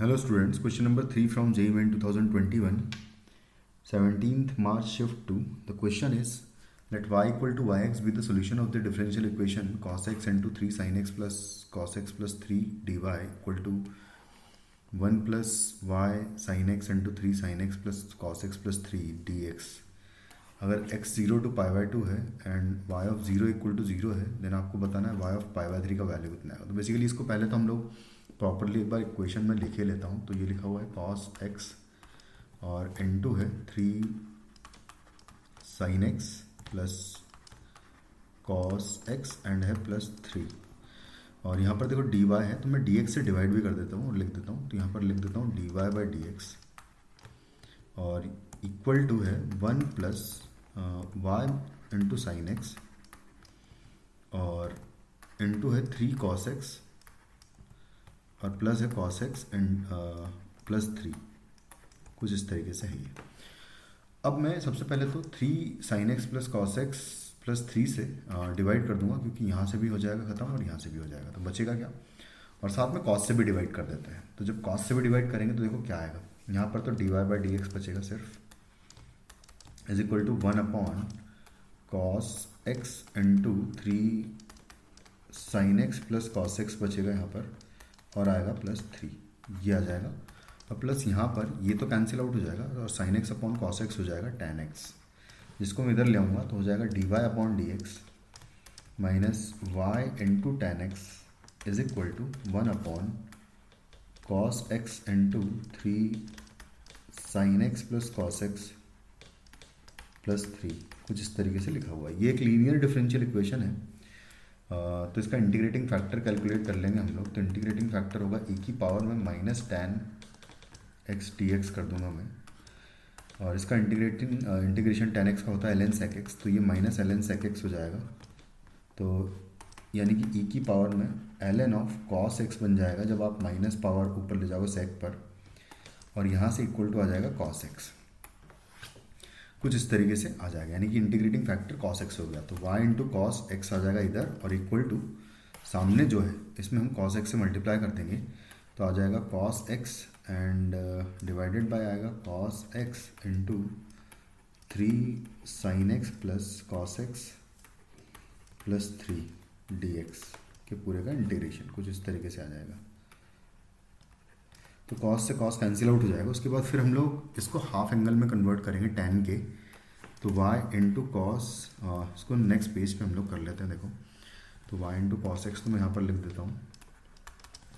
Hello students, question number 3 from JEE Main 2021, 17th March shift 2. The question is, let y equal to yx be the solution of the differential equation cos x into 3 sin x plus cos x plus 3 dy equal to 1 plus y sin x into 3 sin x plus cos x plus 3 dx. अगर x 0 to pi by 2 है and y of 0 equal to 0 है, then आपको बताना है y of pi by 3 का value कितना है. तो बेसिकली इसको पहले तो हम लोग प्रॉपरली एक बार इक्वेशन में लिखे लेता हूँ. तो ये लिखा हुआ है cos x और इनटू है 3 sin x plus cos x and है प्लस 3. और यहाँ पर देखो dy है तो मैं dx से डिवाइड भी कर देता हूँ और लिख देता हूँ. तो यहाँ पर लिख देता हूँ dy बाई dx और इक्वल टू है 1 plus y into sine x और इंटू है 3 cos x और प्लस है cos x एंड प्लस 3. कुछ इस तरीके से है ये. अब मैं सबसे पहले तो 3 sin x plus cos x plus 3 से डिवाइड कर दूंगा, क्योंकि यहाँ से भी हो जाएगा ख़त्म और यहाँ से भी हो जाएगा. तो बचेगा क्या, और साथ में cos से भी डिवाइड कर देते हैं. तो जब cos से भी डिवाइड करेंगे तो देखो क्या आएगा. यहाँ पर तो dy बाई डी एक्स बचेगा सिर्फ, is equal to 1 upon cos x into 3 sin x plus cos x बचेगा यहाँ पर और आएगा प्लस 3. ये आ जाएगा और प्लस यहाँ पर ये तो कैंसिल आउट हो जाएगा और sine x upon cos x हो जाएगा tan x, जिसको मैं इधर ले आऊँगा तो हो जाएगा dy upon d x minus y into tan x is equal to 1 upon cos x into 3 sine x plus cos x plus 3. कुछ इस तरीके से लिखा हुआ है. ये एक लीनियर डिफरेंशियल इक्वेशन है. तो इसका इंटीग्रेटिंग फैक्टर कैलकुलेट कर लेंगे हम लोग. तो इंटीग्रेटिंग फैक्टर होगा e की पावर में minus tan x D x कर दूंगा मैं, और इसका इंटीग्रेशन टैन एक्स का होता है ln sec x, तो ये माइनस ln sec x हो जाएगा. तो यानी कि e की पावर में ln ऑफ cos x बन जाएगा जब आप माइनस पावर ऊपर ले जाओगे sec पर, और यहाँ से इक्वल टू आ जाएगा cos x. कुछ इस तरीके से आ जाएगा, यानी कि इंटीग्रेटिंग फैक्टर cos x हो गया. तो y इंटू कॉस एक्स आ जाएगा इधर और इक्वल टू सामने जो है इसमें हम cos x से मल्टीप्लाई कर देंगे तो आ जाएगा cos x and divided by आएगा cos x into 3 sin x plus cos x plus 3 dx के पूरे का इंटीग्रेशन. कुछ इस तरीके से आ जाएगा. तो cos से cos कैंसिल आउट हो जाएगा. उसके बाद फिर हम लोग इसको हाफ एंगल में कन्वर्ट करेंगे tan के. तो y इंटू कॉस, इसको नेक्स्ट पेज पे हम लोग कर लेते हैं. देखो तो y इंटू कॉस एक्स तो मैं यहाँ पर लिख देता हूँ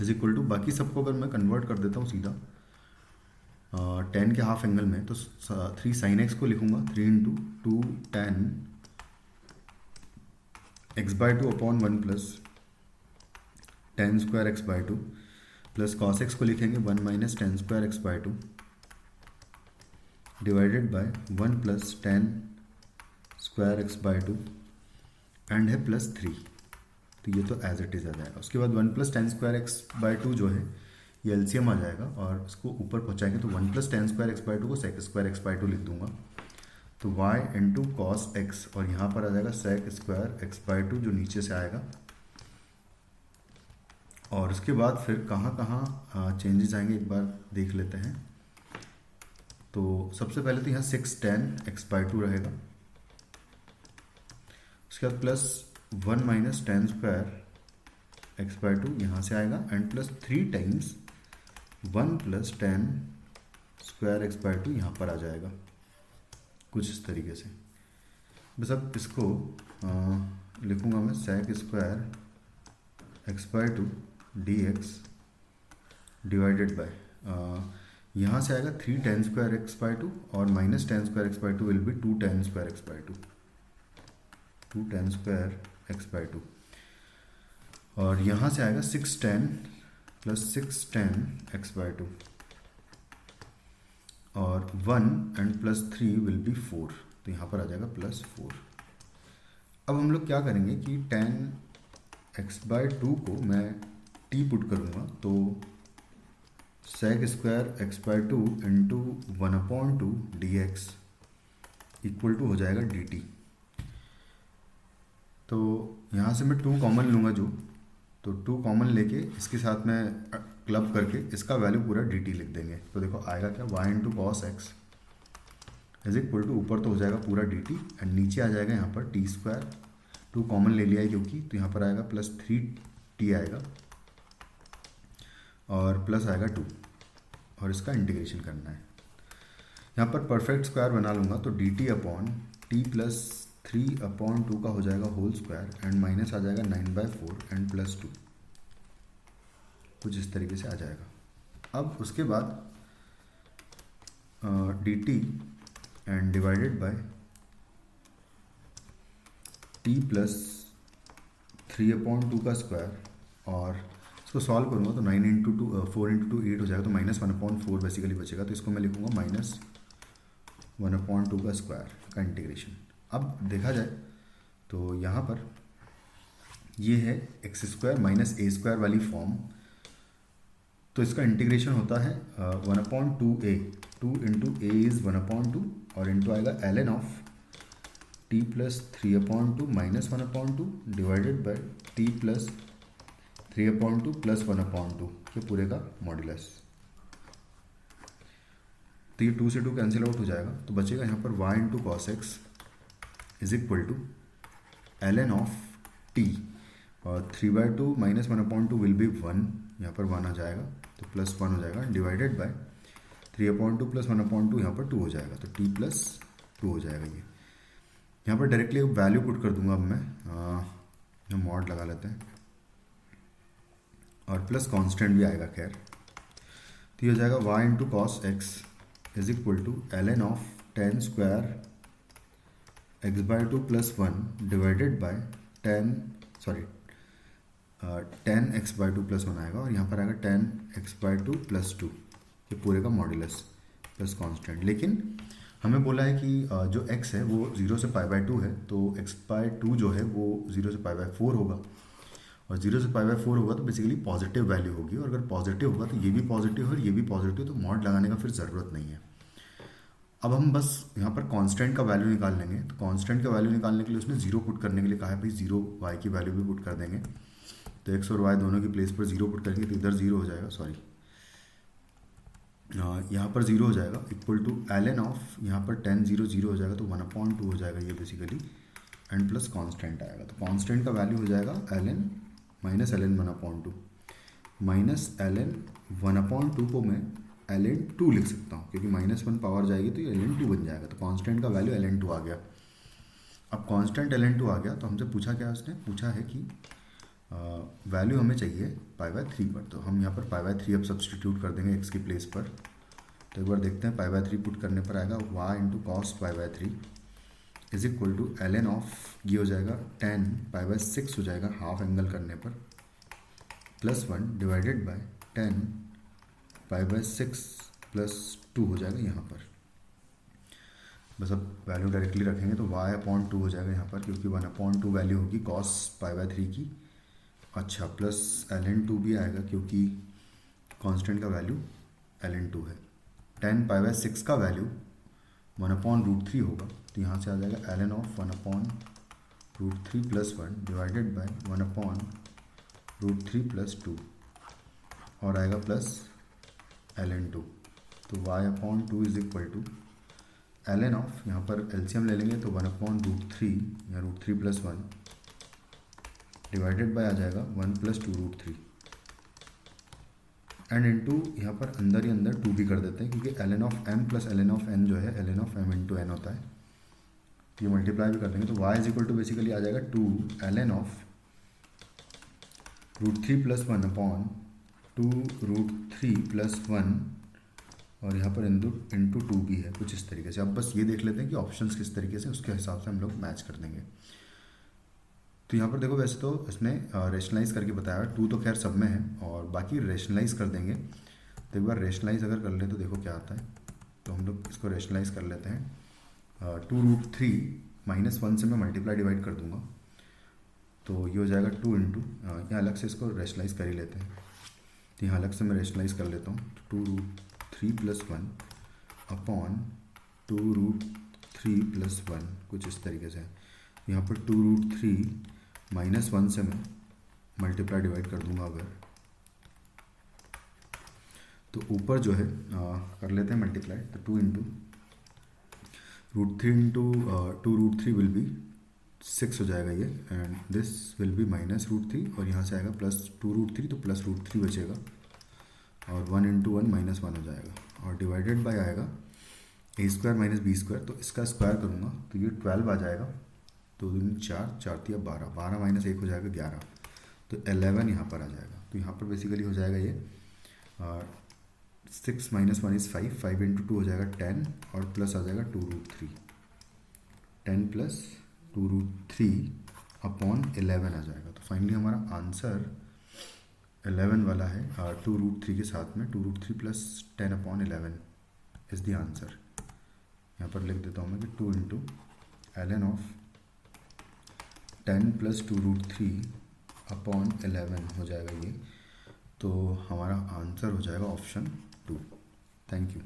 इज इक्वल टू, बाकी सबको अगर मैं कन्वर्ट कर देता हूँ सीधा tan के हाफ एंगल में, तो 3 साइन एक्स को लिखूँगा 3 into 2 tan x by 2 upon 1 plus tan square x by 2 plus cos x को लिखेंगे 1 minus tan square x by 2 divided by 1 plus tan square x by 2 and है plus 3. तो ये तो एज इट इज़ आ जाएगा. उसके बाद 1 plus tan square x by 2 जो है ये एलसीएम आ जाएगा और इसको ऊपर पहुँचाएंगे तो 1 plus tan square x by 2 को sec स्क्वायर एक्स बाई 2 लिख दूंगा. तो y इंटू कॉस एक्स और यहाँ पर आ जाएगा sec स्क्वायर एक्स बाई 2 जो नीचे से आएगा. और उसके बाद फिर कहाँ कहाँ चेंजेस आएंगे एक बार देख लेते हैं. तो सबसे पहले तो यहाँ 6 tan एक्स बाई 2 रहेगा. उसके बाद plus 1 minus tan square x by 2 यहाँ से आएगा and plus 3 times 1 plus tan square x by 2 यहाँ पर आ जाएगा. कुछ इस तरीके से. बस अब इसको लिखूँगा मैं sec square x by 2 d x divided by यहाँ से आएगा 3 tan स्क्वायर एक्स बाई 2 और minus tan square x by 2 will be 2 tan square x by 2, 2 tan square x by 2. और यहाँ से आएगा 6 tan plus 6 tan x by 2 और 1 and plus 3 will be 4. तो यहाँ पर आ जाएगा प्लस 4. अब हम लोग क्या करेंगे कि tan एक्स बाई 2 को मैं t पुट करूँगा तो sec square x by 2 into 1 upon 2 d x equal to हो जाएगा dt. तो यहाँ से मैं 2 कॉमन लूँगा जो, तो 2 कॉमन लेके इसके साथ मैं क्लब करके इसका वैल्यू पूरा डी टी लिख देंगे। तो देखो आएगा क्या, y into cos x is equal to, ऊपर तो हो जाएगा पूरा डी टी एंड नीचे आ जाएगा यहाँ पर टी स्क्वायर, टू कॉमन ले लिया है क्योंकि, तो यहाँ पर आएगा प्लस 3t आएगा और प्लस आएगा 2 और इसका इंटीग्रेशन करना है। यहाँ पर परफेक्ट स्क्वायर बना लूँगा तो D T upon T plus 3/2 का हो जाएगा होल स्क्वायर एंड माइनस आ जाएगा 9/4 एंड प्लस 2, कुछ इस तरीके से आ जाएगा। अब उसके बाद D T and divided by T plus 3/2 का स्क्वायर, और इसको सॉल्व करूँगा तो 9 इंटू 2 4 इंटू 2 8 हो जाएगा, तो -1/4 बेसिकली बचेगा। तो इसको मैं लिखूँगा -1/2 का स्क्वायर का इंटीग्रेशन। अब देखा जाए तो यहाँ पर ये है x² माइनस a² वाली फॉर्म, तो इसका इंटीग्रेशन होता है 1/2a, 2 इंटू a इज़ 1/2 और इंटू आएगा ln of t plus 3/2 minus 1/2 divided by t plus 3/2 plus 1/2 के पूरे का मॉड्यूलस। तो ये 2 से 2 कैंसिल आउट हो जाएगा, तो बचेगा यहाँ पर y into cos x is equal to ln of t, और 3/2 माइनस 1/2 विल बी 1, यहाँ पर 1 आ जाएगा तो प्लस 1 हो जाएगा डिवाइडेड बाय 3/2 प्लस 1/2 यहाँ पर 2 हो जाएगा, तो t प्लस 2 हो जाएगा। ये यहाँ पर डायरेक्टली वैल्यू पुट कर दूंगा। अब मैं मॉड लगा लेते हैं और प्लस कांस्टेंट भी आएगा खैर, तो ये हो जाएगा y into cos x is equal to ln of 10 square x/2 plus 1 divided by 10 x/2 plus 1 आएगा, और यहाँ पर आएगा 10 x/2 प्लस 2, ये पूरे का मॉड्यूलस प्लस कांस्टेंट। लेकिन हमें बोला है कि जो x है वो 0 से π/2 है, तो x/2 जो है वो 0 से π/4 होगा, और 0 से π/4 होगा तो बेसिकली पॉजिटिव वैल्यू होगी, और अगर पॉजिटिव होगा तो ये भी पॉजिटिव और ये भी पॉजिटिव, तो मॉड लगाने का फिर ज़रूरत नहीं है। अब हम बस यहाँ पर कांस्टेंट का वैल्यू निकाल लेंगे, तो कांस्टेंट का वैल्यू निकालने के लिए उसने 0 पुट करने के लिए कहा है, भाई 0 y की वैल्यू भी पुट कर देंगे, तो x और y दोनों की प्लेस पर 0 पुट करेंगे तो इधर 0 हो जाएगा, सॉरी यहाँ पर 0 हो जाएगा, इक्वल टू ln ऑफ यहाँ पर 10 0 0 हो जाएगा, तो 1/2 हो जाएगा ये बेसिकली, एंड प्लस कांस्टेंट आएगा, तो कांस्टेंट का वैल्यू हो जाएगा ln minus ln 1/2 minus ln 1/2 को मैं ln 2 लिख सकता हूँ, क्योंकि -1 पावर जाएगी तो ये ln 2 बन जाएगा, तो कांस्टेंट का वैल्यू ln 2 आ गया। अब कांस्टेंट ln 2 आ गया तो हमसे पूछा क्या, उसने पूछा है कि वैल्यू हमें चाहिए π/3 पर, तो हम यहाँ पर π/3 अब सब्सटीट्यूट कर देंगे x की प्लेस पर। तो एक बार देखते हैं, π/3 पुट करने पर आएगा y into cos π/3 is equal to ln of, ये हो जाएगा 10 π/6 हो जाएगा हाफ एंगल करने पर, प्लस 1 डिवाइडेड बाय 10 π/6 प्लस 2 हो जाएगा यहाँ पर। बस अब वैल्यू डायरेक्टली रखेंगे तो y/2 हो जाएगा यहाँ पर, क्योंकि 1/2 वैल्यू होगी कॉस π/3 की, अच्छा प्लस ln 2 भी आएगा क्योंकि कांस्टेंट का वैल्यू ln 2 है। 10 π/6 का वैल्यू 1/√3 होगा, तो यहाँ से आ जाएगा ln of 1/√3 plus 1 divided by 1/√3 plus 2, और आएगा प्लस ln 2, तो y/2 is equal to ln of, यहाँ पर एलसीएम ले लेंगे तो 1/√3 या √3 प्लस 1 डिवाइडेड बाय आ जाएगा 1 प्लस 2√3 एंड इनटू यहाँ पर अंदर ही अंदर 2 भी कर देते हैं, क्योंकि ln of m plus ln of n जो है ln of m into n होता है, ये मल्टीप्लाई भी कर देंगे, तो y is equal to basically आ जाएगा 2 ln ऑफ √3 प्लस 1 अपॉन 2√3 प्लस 1, और यहाँ पर इंटू 2 भी है, कुछ इस तरीके से। अब बस ये देख लेते हैं कि ऑप्शंस किस तरीके से, उसके हिसाब से हम लोग मैच कर देंगे। तो यहाँ पर देखो, वैसे तो इसने रेशनलाइज करके बताया है, 2 तो खैर सब में है, और बाकी रेशनलाइज कर देंगे। तो एक बार रेशनलाइज अगर कर ले तो देखो क्या आता है, तो हम लोग इसको रेशनलाइज कर लेते हैं। 2√3 -1 से मैं मल्टीप्लाई डिवाइड कर दूंगा, तो ये हो जाएगा 2 इंटू, यहाँ अलग से इसको रेशनलाइज कर ही लेते हैं, तो यहाँ अलग से मैं रेशनलाइज कर लेता हूँ, 2√3 प्लस 1 अपॉन 2√3 प्लस 1, कुछ इस तरीके से। यहाँ पर 2√3 -1 से मैं मल्टीप्लाई डिवाइड कर दूंगा अगर, तो ऊपर जो है कर लेते हैं मल्टीप्लाई, तो 2 इंटू √3 इंटू 2 √3 विल बी 6 हो जाएगा ये, एंड दिस विल बी -√3 और यहाँ से आएगा +2 √3, तो +√3 बचेगा और 1 इंटू 1 -1 हो जाएगा और डिवाइडेड बाय आएगा a² - b²। तो इसका स्क्वायर करूँगा तो ये 12 आ जाएगा, 2 दूनी 4, 4 तिया 12, 12 - 1 हो जाएगा 11, तो 11 यहाँ पर आ जाएगा। तो यहाँ पर बेसिकली हो जाएगा ये 6 - 1 इज़ 5, 5 इंटू 2 हो जाएगा 10 और प्लस आ जाएगा 2 √3, 10 प्लस 2 √3 अपॉन 11 आ जाएगा। तो फाइनली हमारा आंसर 11 वाला है, 2 √3 के साथ में 2 √3 plus 10 upon 11 is the answer. यहाँ पर लिख देता हूँ मैं कि 2 into ln of 10 plus 2 √3 upon 11 हो जाएगा ये। तो हमारा आंसर हो जाएगा ऑप्शन 2। Thank you.